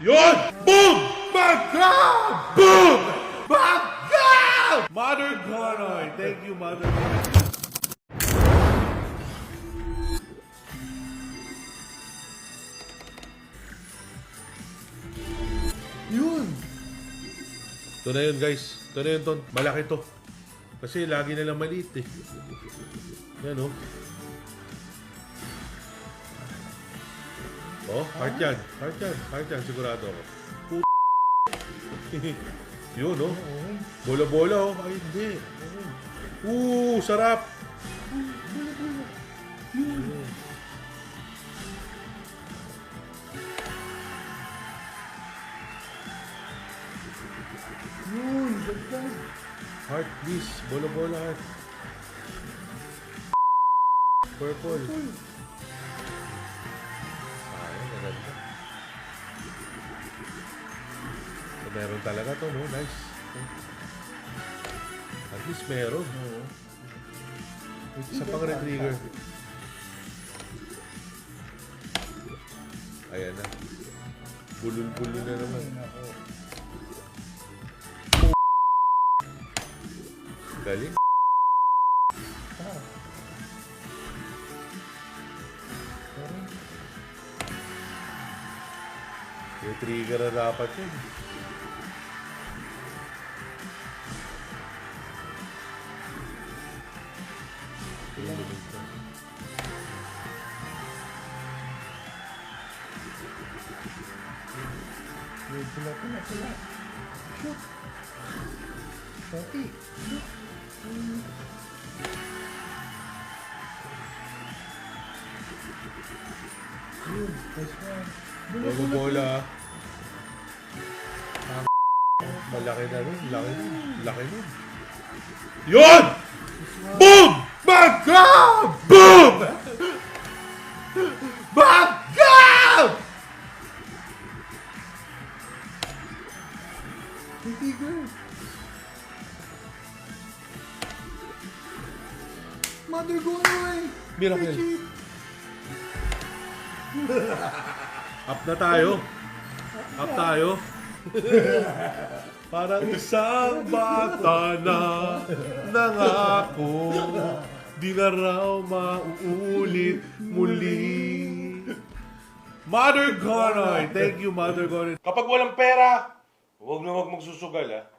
Yun! Boom! Bangka! Boom! Bangka! Mother Gonoy! Thank you, Mother Gonoy. Yun! Ito na yun, guys. Ito na yun, Ton. Malaki to. Kasi lagi nalang maliit eh. Yan, oh. Oh, heart yan. Heart yan. Heart yan, sigurado ako. Yun, oh. Bola-bola, oh. Ay, hindi. Sarap. Yun! Ganda! Heart, please. Bola-bola, heart. Purple. Sayang, maganda. So, meron talaga to, no? Nice. At least meron. Oo. Isa pang retrigger. Ayan na. Bulul-bulul na naman. Galing. Retrigger na dapat yun. Pula. Shoot! Okay. Shoot! Yun, nice one. Bola-bola. Malaki na rin. Laki nun. Laki nun. Yun! Boom! Bangka! Boom! Bangka! Tiger! Mother Gonoy! Miracle. Up na tayo. Up tayo. Parang isang bata na nangako, di na raw mauulit muli. Mother Gonoy! Thank you, Mother Gonoy. Kapag walang pera, huwag na huwag magsusugal, ha?